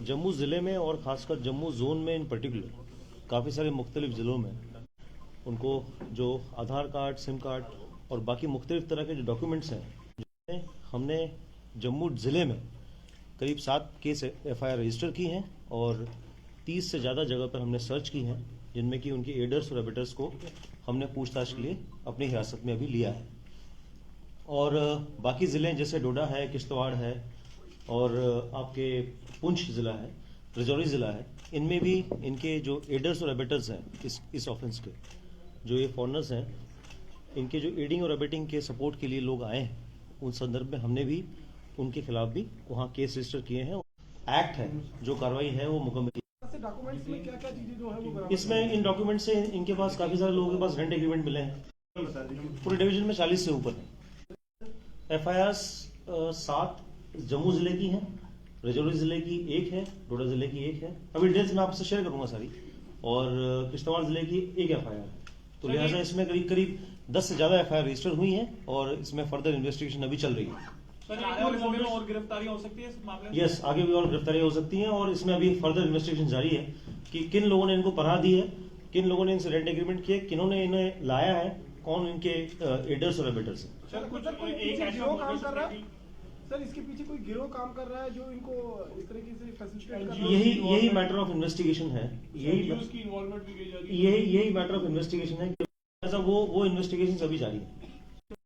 जम्मू ज़िले में और ख़ासकर जम्मू जोन में इन पर्टिकुलर काफ़ी सारे मुख्तलिफ ज़िलों में उनको जो आधार कार्ड, सिम कार्ड और बाकी मुख्तलिफ तरह के जो डॉक्यूमेंट्स हैं, जिसमें हमने जम्मू ज़िले में करीब 7 केस FIR रजिस्टर की हैं और 30 से ज़्यादा जगह पर हमने सर्च की हैं, जिनमें कि उनके एडर्स और एबेटर्स को हमने पूछताछ के लिए अपनी हिरासत में अभी लिया है। और बाकी ज़िले जैसे डोडा है, किश्तवाड़ है और आपके पुंछ ज़िला है, राजौरी ज़िला है, इनमें भी इनके जो एडर्स और एबेटर्स हैं इस ऑफेंस के, जो ये फॉरनर्स हैं, इनके जो एडिंग और एबेटिंग के सपोर्ट के लिए लोग आए हैं, उन संदर्भ में हमने भी उनके खिलाफ भी वहाँ केस रजिस्टर किए हैं। एक्ट है, जो कार्रवाई है वो मुकम्मल की। डॉक्यूमेंट्स में क्या क्या चीजें जो है वो इसमें इन डॉक्यूमेंट से इनके पास काफ़ी सारे लोगों के पास रेंट एग्रीमेंट मिले हैं। पूरे डिवीजन में 40 से ऊपर है। FIRs 7 जम्मू जिले की हैं, राजौरी जिले की 1 है, डोडा जिले की 1 है। अभी डिटेल्स मैं आपसे शेयर करूंगा सारी। और किश्तवाड़ जिले की 1 FIR है। तो लिहाजा इसमें करीब 10 से ज़्यादा FIR रजिस्टर हुई हैं और इसमें फर्दर इन्वेस्टिगेशन अभी चल रही है। और गिरफ्तारियां हो सकती है इस मामले में? यस, आगे भी और गिरफ्तारियां हो सकती हैं और इसमें अभी फर्दर इन्वेस्टिगेशन जारी है कि किन लोगों ने इनको पनाह दी है, किन लोगों ने इनसे रेंट एग्रीमेंट किए, किन्होंने इन्हें लाया है, कौन इनके एडर्स और एबेटर्स हैं। सर इसके पीछे कोई गिरोह काम कर रहा है जो इनको इस तरीके से फैसिलिटेट कर रहा है? यही मैटर ऑफ इन्वेस्टिगेशन है। की इन्वॉल्वमेंट भी की जा रही है। यही मैटर ऑफ इन्वेस्टिगेशन है। ऐसा वो इन्वेस्टिगेशन अभी जारी है।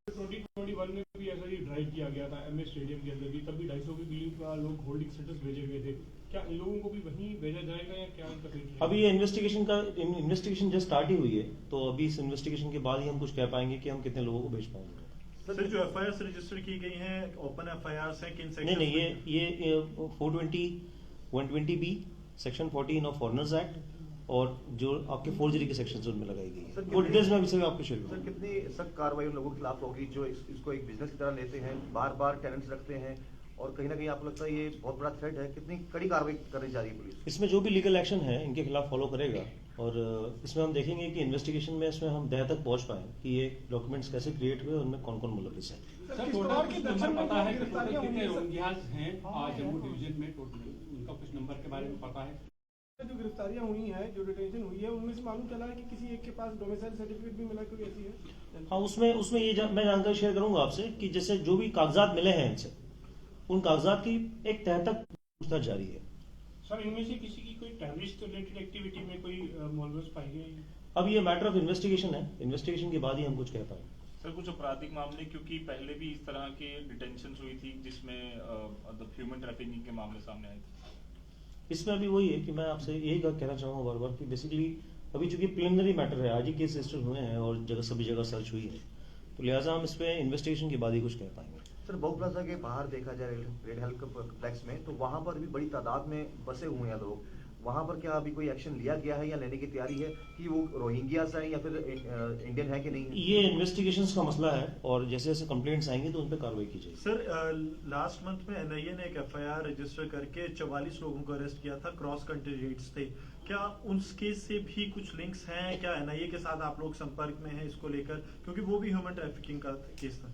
2021 में भी ऐसा ही ड्राइव किया गया था MS स्टेडियम के अंदर भी, तब भी 250 के करीब लोग होल्डिंग स्टेटस भेजे गए थे। क्या इन लोगों को भी वहीं भेजा जाएगा या क्या इनका फिर? अभी ये इन्वेस्टिगेशन जस्ट स्टार्ट ही हुई है, तो अभी इस इन्वेस्टिगेशन के बाद ही हम कुछ कह पाएंगे कि हम कितने लोगों को भेज पाएंगे। सर जो FIRs रजिस्टर की गई हैं ओपन FIRs हैं किन सेक्शन? नहीं, ये 420, 120B, section 14 of foreigners act और जो आपके फोर्जरी के सेक्शन उनमें लगाई गई है। वो डिटेल्स में अभी से आपको शेयर करूंगा। सर कितनी सख्त कार्रवाई उन लोगों के खिलाफ होगी जो इसको एक बिजनेस की तरह लेते हैं, बार बार टेनेंट्स रखते हैं और कहीं ना कहीं आपको लगता है ये बहुत बड़ा थ्रेट है? कितनी कड़ी कार्रवाई करनी जा रही है पुलिस? इसमें जो भी लीगल एक्शन है इनके खिलाफ फॉलो करेगा और इसमें हम देखेंगे कि इन्वेस्टिगेशन में इसमें हम तह तक पहुंच पाए कि ये डॉक्यूमेंट्स कैसे क्रिएट हुए, उनमें कौन कौन मुलविस है। सर टोटल किस नंबर पता है कितने रोहिंग्यास हैं जम्मू डिवीजन में? टोटल उनका कुछ नंबर के बारे में पता है? जो गिरफ्तारियां हुई हैं, जो डिटेंशन हुई है, उनमें से मालूम चला है कि किसी एक के पास डोमिसाइल सर्टिफिकेट भी मिला, कोई ऐसी है? हाँ, उसमें ये मैं जानकारी शेयर करूंगा आपसे कि जैसे जो भी कागजात मिले हैं इनसे, उन कागजात की एक तह तक पूछताछ जारी है। सर इनमें से किसी की कोई टेररिस्ट रिलेटेड एक्टिविटी में कोई मुलविस पाई गई? अब ये मैटर ऑफ इन्वेस्टिगेशन है, इन्वेस्टिगेशन के बाद ही हम कुछ कह पाएंगे। सर कुछ आपराधिक मामले, क्योंकि पहले भी इस तरह के डिटेंशन हुई थी जिसमें ह्यूमन ट्रैफिकिंग के मामले सामने आए थे। इसमें अभी वही है कि मैं आपसे यही कहना चाहूँगा बार बार कि बेसिकली अभी चूंकि प्रिलिमिनरी मैटर है, आज ही केस रजिस्टर हुए हैं और सभी जगह सर्च हुई है, तो लिहाजा हम इस पर इन्वेस्टिगेशन के बाद ही कुछ कह पाएंगे। सर बहु प्लाजा के बाहर देखा जाए रेड हेल्थ कॉम्प्लेक्स में, तो वहाँ पर भी बड़ी तादाद में बसे हुए हैं लोग। वहाँ पर क्या अभी कोई एक्शन लिया गया है या लेने की तैयारी है कि वो रोहिंग्यास हैं या फिर इंडियन है कि नहीं है? ये इन्वेस्टिगेशंस का मसला है और जैसे जैसे कंप्लेंट्स आएंगी तो उन पर कार्रवाई की जाएगी। सर लास्ट मंथ में NIA ने एक FIR रजिस्टर करके 44 लोगों को अरेस्ट किया था, क्रॉस कंट्री रेड्स थे। क्या उस केस से भी कुछ लिंक्स हैं? क्या NIA के साथ आप लोग संपर्क में हैं इसको लेकर, क्योंकि वो भी ह्यूमन ट्रैफिकिंग का केस था?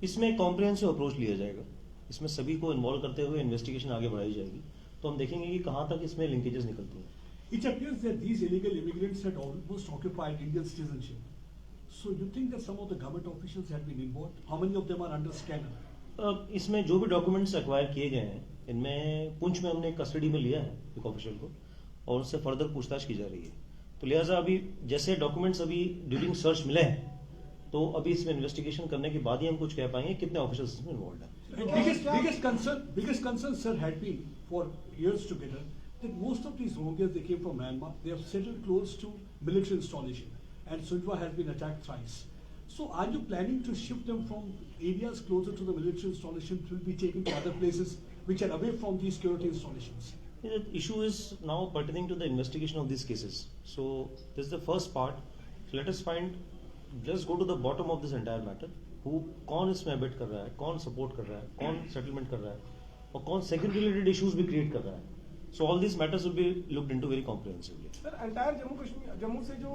इसमें कॉम्प्रिहेंसिव अप्रोच लिया जाएगा, इसमें सभी को इन्वॉल्व करते हुए इन्वेस्टिगेशन आगे बढ़ाई जाएगी, तो हम देखेंगे कि कहाँ तक इसमें लिंकेजेस निकलती हैं। It appears that these illegal immigrants had almost occupied Indian citizenship. So you think that some of the government officials have been involved? How many of them are under scanner? इसमें जो भी documents acquire किए गए हैं, इनमें पुंछ में हमने custody में लिया है एक ऑफिशियल को और उससे फर्दर पूछताछ की जा रही है। तो लिहाजा अभी जैसे डॉक्यूमेंट्स अभी ड्यूरिंग सर्च मिले हैं, तो अभी इसमें इन्वेस्टिगेशन करने के बाद ही हम कुछ कह पाएंगे कितने ऑफिसर्स इसमें इन्वॉल्व हैं। Biggest concern, sir, had been for years together that most of these Rohingyas, they came from Myanmar, they have settled close to military installation, and Sundwa has been attacked thrice. So are you planning to shift them from areas closer to the military installation to be taken to other places which are away from these security installations? The issue is now pertaining to the investigation of these cases. So this is the first part. So let us let's go to the bottom of this entire matter. कौन इसमें Abbott कर रहा है, कौन support कर रहा है, कौन सेटलमेंट कर रहा है और कौन सेक्यूरिटी रिलेटेड इश्यूज भी क्रिएट कर रहा है। So all these matters will be looked into very comprehensively. Sir entire Jammu से जो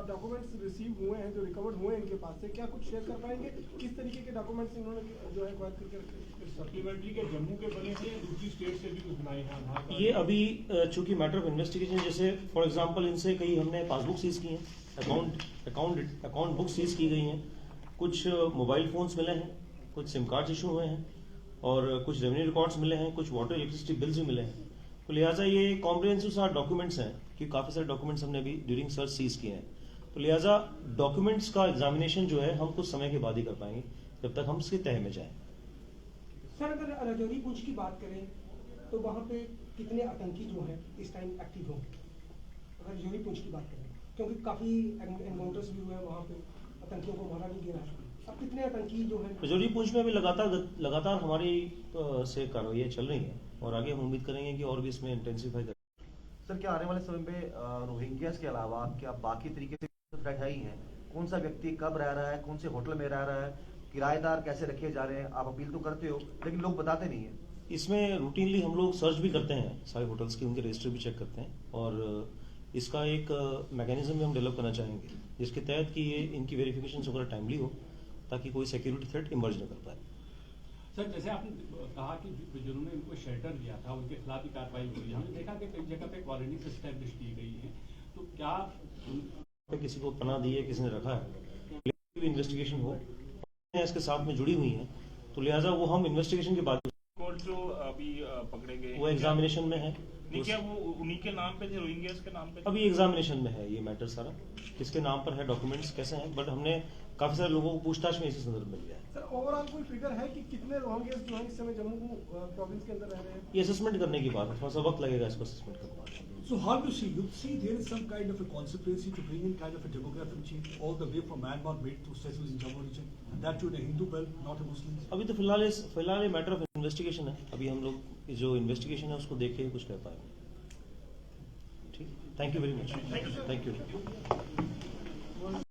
डॉक्यूमेंट्स रिसीव हुए हैं, जो रिकवर्ड हुए हैं इनके पास से, क्या कुछ शेयर कर पाएंगे? किस तरीके के डॉक्यूमेंट्स इन्होंने जो है एक्वायर करके रखे? सप्लीमेंट्री के जम्मू के बने हैं या दूसरी स्टेट से भी कुछ बनाए हैं आधार कार्ड? ये अभी चूंकि मैटर ऑफ इन्वेस्टिगेशन, जैसे फॉर एग्जांपल इनसे कई हमने पासबुक सीज की हैं, अकाउंट बुक सीज की गई हैं, कुछ मोबाइल फोन्स मिले हैं, कुछ सिम कार्ड इशू हुए हैं और कुछ रेवेन्यू रिकॉर्ड्स मिले हैं, कुछ वाटर इलेक्ट्रिसिटी बिल्स भी मिले हैं। तो लिहाजा ये कॉम्प्रिहेंसिव सारे डॉक्यूमेंट्स हैं कि काफी सारे डॉक्यूमेंट्स हमने अभी ड्यूरिंग सर्च सीज किए हैं। तो लिहाजा डॉक्यूमेंट्स का एग्जामिनेशन जो है हम कुछ समय के बाद ही कर पाएंगे, जब तक हम इसके तह में जाएं। सर अगर राजौरी पुंछ की बात करें तो वहाँ पे कितने आतंकी जो हैं इस टाइम एक्टिव होंगे, अगर राजौरी पुंछ की बात करें, क्योंकि काफी एनकाउंटर्स भी हुए हैं वहाँ पे, आतंकियों को मारा भी गया है। अब कितने आतंकी जो हैं राजौरी पुंछ में अभी लगातार हमारी से कार्रवाई चल रही है और आगे हम उम्मीद करेंगे कि और भी इसमें इंटेंसिफाई करें। सर क्या आने वाले समय में रोहिंग्यास के अलावा क्या बाकी तरीके से थ्रेट है ही है? कौन सा व्यक्ति कब रह रहा है, कौन से होटल में रह रहा है, किराएदार कैसे रखे जा रहे हैं? आप अपील तो करते हो लेकिन लोग बताते नहीं है। इसमें रूटीनली हम लोग सर्च भी करते हैं सारे होटल्स की, उनके रजिस्टर भी चेक करते हैं और इसका एक मैकेनिज्म भी हम डेवलप करना चाहेंगे जिसके तहत कि ये इनकी वेरिफिकेशन वगैरह टाइमली हो ताकि कोई सिक्योरिटी थ्रेट इमर्ज न कर पाए। सर जैसे आपने कहा कि जिन्होंने इनको शेल्टर दिया था उनके खिलाफ भी कार्रवाई हुई, हमने देखा कि कई जगह पे कॉलोनीज एस्टैब्लिश की गई है, तो क्या किसी को पनाह दी है, किसी ने रखा है, इन्वेस्टिगेशन हो, इसके साथ में जुड़ी हुई है, तो लिहाजा वो हम इन्वेस्टिगेशन के बाद जो अभी पकड़े गए वो एग्जामिनेशन में है। नहीं, क्या वो उन्हीं के नाम पे थे, रोहिंग्यास के नाम पे थे? अभी एग्जामिनेशन में है ये मैटर सारा, किसके नाम पर है, डॉक्यूमेंट्स कैसे हैं, बट हमने काफी सारे लोगों को पूछताछ में इसी संदर्भ में लिया है। सर ओवरऑल कोई फिगर है कि कितने रोहिंग्यास जो है इस समय जम्मू प्रोविंस के अंदर रह रहे हैं? ये असेसमेंट करने की बात है, थोड़ा सा वक्त लगेगा इसको असेसमेंट करने में। So how do you see? You see there is some kind of a conspiracy to bring in kind of a demographic change all the way from Myanmar made to settle in Jammu region, and that too in a Hindu belt, not a Muslim. अभी तो फिलहाल ये matter of investigation है, अभी हम लोग जो investigation है उसको देख के कुछ कह पाएंगे। ठीक, thank you very much, thank you.